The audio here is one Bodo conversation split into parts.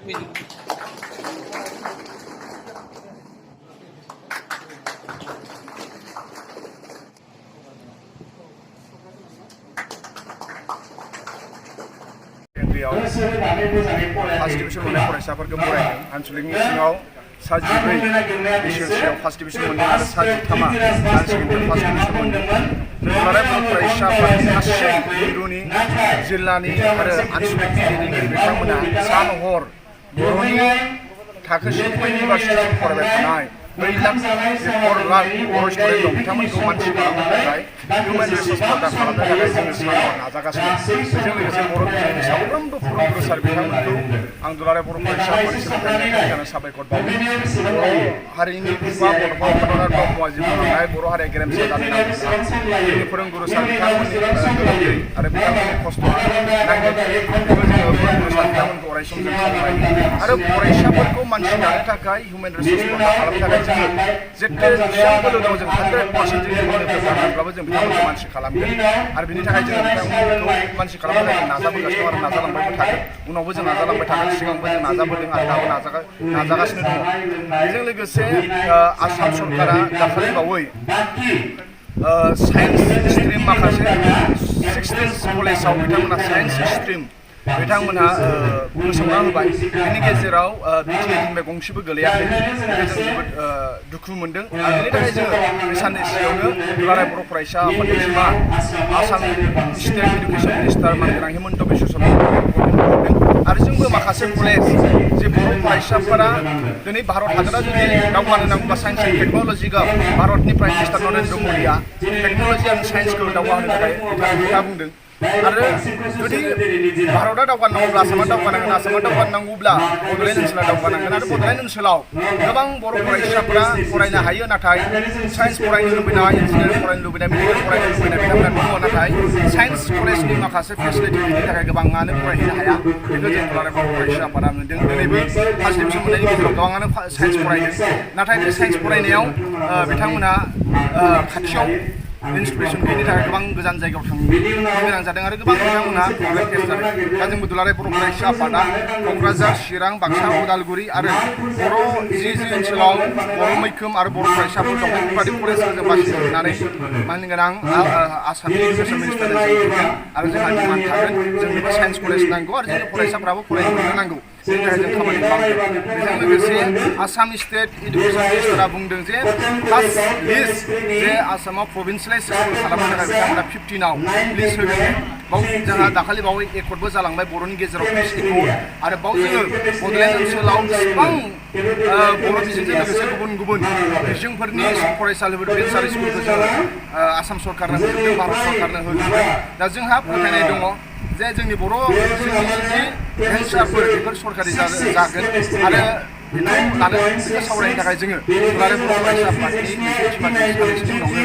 फार्स्ट डिभिजन मोननाय फरायसाफोरखौ बरायदों। आनसलिकनि सिङाव सा 14 एसएलसिआव फार्स्ट डिभिजन मोनदों आरो सा 13 हायार सेकेन्डारिआव फार्स्ट डिभिजन मोनदों। दुलाराय बर' फरायसाफोरनि गासै मिरुनि जिल्लानि आरो आनसलिकनि दैदेनगिरि बिथांमोना सान हर बर'नि थाखो 10 इउनिभार्सिटिसिम फरायबाय थानाय 2 लाख 4 लाख बर' स्टुडेन्ट दं। बिथांमोनखौ मानसि खालामनो थाखाय हिउमेन रिसर्स प्रडाक्ट खालामनो थाखाय जोङो सान हर नाजागासिनो। बेजों लोगोसे बर' बिजोंनि साफ्रोमबो फोरोंगुरु सार बिथांमोनखौ आं दुलाराय बर' फरायसाफोरनि सोलोंथाइनि थाखाय साबायखर बावो। बर' हारिनि बिफा बड'फा उपेन्द्रनाथ ब्रह्मआ जि बुंलांनाय बर' हारिया गेरेमसा जानो नांगौब्ला जोंनि फोरोंगुरु सार बिथांमोननि गोलोमदै आरो बिथांमोननि खस्थ'आ नांगोन। बेखौ जोङो फोरोंगुरु सार बिथांमोनखौ अराय सम जों खावलायो आरो फरायसाफोरखौ मानसि दानो थाखाय हिउमेन रिसर्स प्रडाक्ट खालामनो थाखाय जोङो जेथे जेसेबां बोलो दं जों 100% जों जों बिथांमोनखौ मानसि खालामगोन आरो बिनि थाखाय जों बिथांमोनखौ मानसि खालामनो थाखाय नाजाबोगासिनो आरो नाजालांबायबो थागोन। उनावबो जों नाजालांबाय थागोन, सिगांबो जों नाजाबोदों आरो दाबो नाजागासिनो दङ। बेजों लोगोसे आसाम सरकारा दाखालि बावै साइन्स स्ट्रिम माखासे 16 कलेजाव बिथांमोना साइन्स स्ट्रिम बिथांमोनहा फोसावना होबाय। बेनि गेजेराव बिटिआइनिफ्राय गंसेबो गोलैयाखै। जों जोबोद दुखु मोनदों आरो बेनि थाखाय जोङो बे साननैसोआवनो दुलाराय बर' फरायसा आफादनिसिम आसाम स्टेट इडुकेसन मिनिस्टार मानगोनां हिमन्त बिश्व शर्माखौ हरदों आरो जोंबो माखासे कलेज जे बर' फरायसाफोरा दिनै भारत हादरा जुदि दावगानो नांगौबा साइन्स एन्ड टेक्न'लजियाव भारतनि प्राइम मिनिस्टार नरेन्द्र मदिया टेक्न'लजि आरो साइन्सखौ दावगाहोनो थाखाय बिथाङा बुंदों। आरो जुदि भारतआ दावगानांगौब्ला आसामा दावगानांगोन, आसामा दावगानांगौब्ला बड'लेण्ड ओनसोला दावगानांगोन आरो बड'लेण्ड ओनसोलाव गोबां बर' फरायसाफोरा फरायनो हायो। नाथाय साइन्स फरायनो लुबैनाय, इन्जिनियारिं फरायनो लुबैनाय, मेडिकेल फरायनो लुबैनाय बिथांमोना दङ। नाथाय साइन्स कलेजनि माखासे फेसिलिटिनि थाखाय गोबाङानो फरायहैनो हाया। बेखौ जों दुलाराय बर' फरायसा आफादा नुदों। दिनैबो फार्स्ट डिभिजन मोननायनि गेजेराव गोबाङानो साइन्स फरायदों। नाथाय बे साइन्स फरायनायाव बिथांमोना खाथियाव इन्सपिरेसन गैयिनि थाखाय गोबां गोजान जायगायाव थांनो गोनां जादों आरो गोबां बिथांमोनहा प्रब्लेम फेस जादों। दा जोंबो दुलाराय बर' फरायसा आफादा क'क्राझार, चिरां, बाक्सा, उदालगुरि आरो बर' जि ओनसोलाव बर' मैखोम आरो बर' फरायसाफोर दं बेफोरबायदि फरायसाखौ जों बासिनानै मानगोनां आसामनि इडुकेसन मिनिस्टारनो जों फैगोन आरो जोंहा डिमान्ड थागोन। जोंनोबो साइन्स कलेज नांगौ आरो जोंनि फरायसाफ्राबो फरायनो मोननो नांगौ। बेनि थाखाय जों खामानि मावगोन। बेजों लोगोसे आसाम स्टेट इडुकेसन मिनिस्टारा बुंदों जे फार्स्ट लिस्ट जे आसामाव प्रभिन्सियेलाइज स्कुल खालामनो थाखाय बिथांमोना 15आव लिस्ट होगोन। बाव जोंहा दाखालि बावै एकर्डबो जालांबाय बर'नि गेजेराव पिस एकर्ड आरो बाव जोङो बड'लेण्ड ओनसोलाव गोबां बर' बिजोंजों लोगोसे गुबुन गुबुन बिजोंफोरनि फरायसालिफोर भेन्सार स्कुलखौ जोङो आसाम सरकारनो होजोबदों, भारत सरकारनो होजोबदों। दा जोंहा फोथायनाय दङ जे जोंनि बर' बिजोंनि जि भेन्सारफोर बेफोर सरकारि जागोन आरो बेखौ सावरायनो थाखाय जोङो दुलाराय बर' फरायसा आफादनि साननैसोनि उनावनो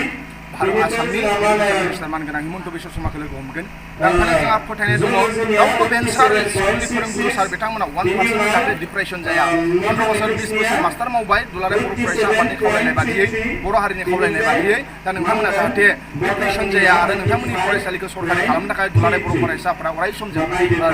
आसामनि मिनिस्टार मानगोनां हिमन्त बिश्व शर्माखौ लोगो हमगोन। दा ओंखायनो जोंहा फोथायनाय दङ रावबो भेन्सार स्कुलनि फोरोंगुरु सार बिथांमोना 1% जाहाथे डिप्रेसन जाया। 15 बोसोर 20 बोसोर मास्टार मावबाय दुलाराय बर' फरायसा आफादनि खावलायनाय बादियै, बर' हारिनि खावलायनाय बादियै। दा नोंथांमोना जाहाथे डिप्रेसन जाया आरो नोंथांमोननि फरायसालिखौ सरकारि खालामनो थाखाय दुलाराय बर' फरायसा आफादा अराय समजों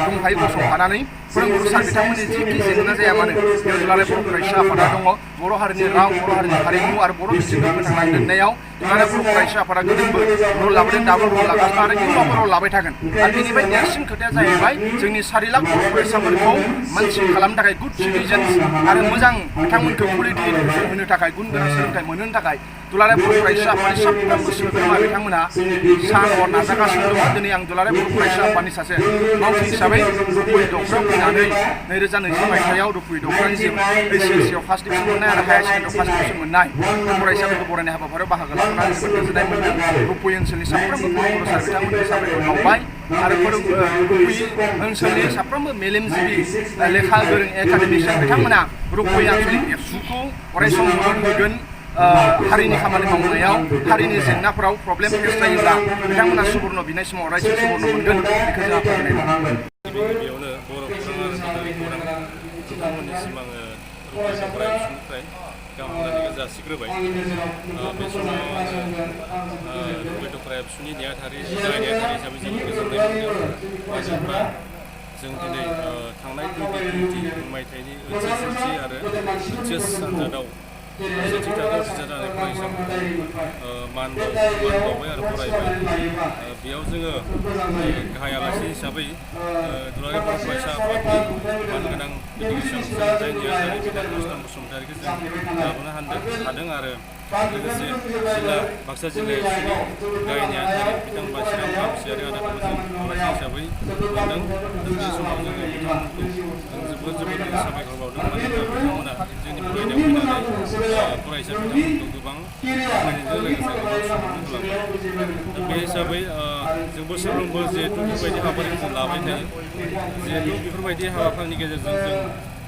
दंफायो गसंफानानै फोरोंगुरु सार बिथांमोननि जिखि जेंना जाया मानो बेयाव दुलाराय बर' फरायसा आफादा दङ। बर' हारिनि राव, बर' हारिनि हारिमु आरो बर' बिजोंखौ फोथांनानै दोननायाव दुलाराय बर' फरायसा आफादा गोदोबो रल लाबोदों, दाबो रल लागासिनो आरो इयुनावबो रल लाबाय थागोन। आरो बेनिफ्राय देरसिन खोथाया जाहैबाय जोंनि 4 लाख बर' फरायसाफोरखौ मानसि खालामनो थाखाय गुड सिटिजेन्स आरो मोजां बिथांमोनखौ कुवालिटि इडुकेसन होनो थाखाय, गुन गोनां सोलोंथाइ मोनहोनो थाखाय दुलाराय बर' फरायसा आफादनि साफ्रोमबो सोद्रोमा बिथांमोना सान हर नाजागासिनो दङ। दिनै आं दुलाराय बर' फरायसा आफादनि सासे मावथि हिसाबै रुपुय दख'राव फैनानै 2020 मायथाइयाव रुपुय दख'रानि जे HSLCआव फार्स्ट डिभिजन मोननाय आरो हायार सेकेन्डारिआव फार्स्ट डिभिजन मोननाय फरायसाफोरखौ बरायनाय हाबाफारियाव बाहागो लानानै जोबोद गोजोननाय मोन्दों। रुपुय ओनसोलनि साफ्रोमबो फोरोंगुरु सार बिथांमोनखौ साबायखर बावबाय आरो रुपुय ओनसोलनि साफ्रोमबो मेलेमजिबि लेखा गोरों एकाडेमिसियान बिथांमोना रुपुय आनसलिक एबसुखौ अराय सम मदद होगोन। हारिनि खामानि मावनायाव हारिनि जेंनाफोराव प्रब्लेम फेस जायोब्ला बिथांमोना सुबर्न बिनाय समाव अरायसम सुबर्न मोनगोन बेखौ जोंहा फोथायनाय दं। गिबियावनो बर' खौरां नोंथांमोननिसिम आङो रुपुय दख'र एबसुनिफ्राय गाहाम हामलायनायखौ जासिग्रोबाय। बे समाव रुपुय दख'र एबसुनि नेहाथारि हिसाबै जोबोद गोजोननाय मोन्दों। मानो होनबा जों दिनै थांनाय 2020 मायथाइनि HSLC आरो HS आनजादाव सेथि थाखोआव उथ्रिसार जानाय फरायसाफोरखौ मान बावबाय आरो फरायबाय। बेयाव जोङो गाहाय आलासि हिसाबै दुलाराय बर' फरायसा आफादनि मानगोनां इडुकेसन सोलोंथाइ नेहाथारि बिथां अस्लाम बसुमतारीखौ जों लाबोनो हादों आरो लोगोसे बाक्सा जिल्लायाव गाहाय नेहाथारि बिथां बासिराम बागसियारि आदाखौबो जों आलासि हिसाबै मोनदों। बे समाव जोङो बिथांमोनखौ जोबोद साबायखर बावदों। मानोना बिथांमोना जोंनि फरायनायाव फैनानै फरायसा बिथांमोनखौ गोबां खामानिजों लोगोसे गोबां सुबुरुन होलांबाय। दा बे हिसाबै जों बोसोरफ्रोमबो जिहेतु बेफोरबायदि हाबाफारिखौ जों लाबाय थायो, जिहेतु बेफोरबायदि हाबाफारिनि गेजेरजों जों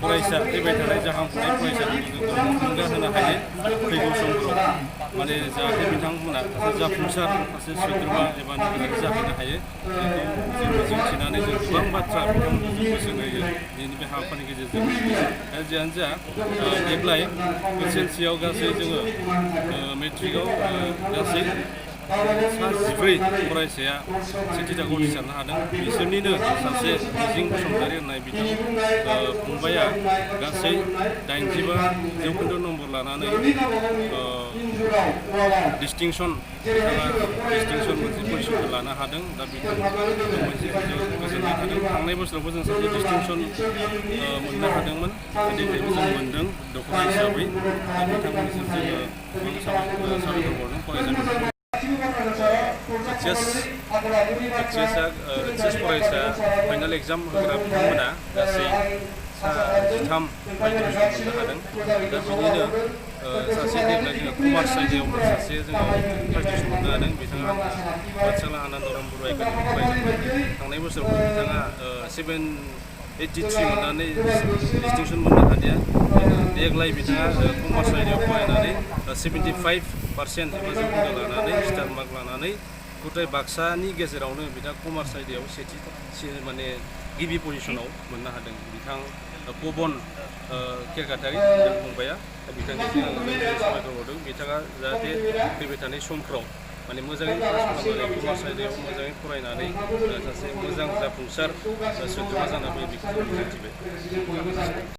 फरायसा फैबाय थानाय जाखांफुनाय फरायसाफोरखौ जों थुलुंगा होनो हायो फैगौ समफोराव माने जाहाथे बिथांमोना सासे जाफुंसार सासे सोद्रोमा एबा नोगोरारि जाहैनो हायो। बेखौ जों मिजिंथिनानै जों गोबां बाथ्रा बिथांमोनखौ जों बोसोन होयो दिनैनि बे हाबाफारिनि गेजेरजों। दा जियानो जा देग्लाय HSLCआव गासै जोङो मेट्रिकआव गासै सा 14 फरायसाया सेथि थाखोआव उथ्रिसारनो हादों। बिसोरनिनो सासे मिजिं बसुमतारी होननाय बिथां फंबाया गासै 85% नम्बर लानानै डिस्टिंसन मोनसे पजिसनखौ लानो हादों। दा बिथांखौ मोनसे जोबोद गोजोननाय थादों। थांनाय बोसोरावबो जों सासे डिस्टिंसन मोननो हादोंमोन, देग्लायबो जों मोनदों दख'र हिसाबै। दा बिथांमोननिसिम जोङो गोबां साबायखर बावदों फरायसाफोरखौ। HS फरायसा फाइनाल एग्जाम होग्रा बिथांमोना गासै 13 डिभिजन मोननो हादों। दा बिनिनो सासे देग्लाय जोङो कमार्स आयदायाव सासे जोङो फार्स्ट डिभिजन मोननो हादों। बिथाङा पाठशाला आनन्दराम बर' एकाडेमियाव फरायदोंमोन। थांनाय बोसोरावबो बिथाङा 783 मोननानै डिस्टिंसन मोननो हादिया। देग्लाय बिथाङा कमार्स आयदायाव फरायनानै 75% एबा जौखोन्दो लानानै स्टार मार्क लानानै गथाय बाक्सानि गेजेरावनो बिथाङा कमार्स आयदायाव माने गिबि पजिसनाव मोननो हादों। बिथां पबन केरकाटारि फंबाया बिथांनिसिम आङो साबायखर बावदों। बिथाङा जाहाथे फैबाय थानाय समफ्राव माने मोजाङै पास खालामनानै कमार्स आयदायाव मोजाङै फरायनानै सासे मोजां जाफुंसार सोद्रोमा जाना फैयो बेखौ मिजिंथिबाय।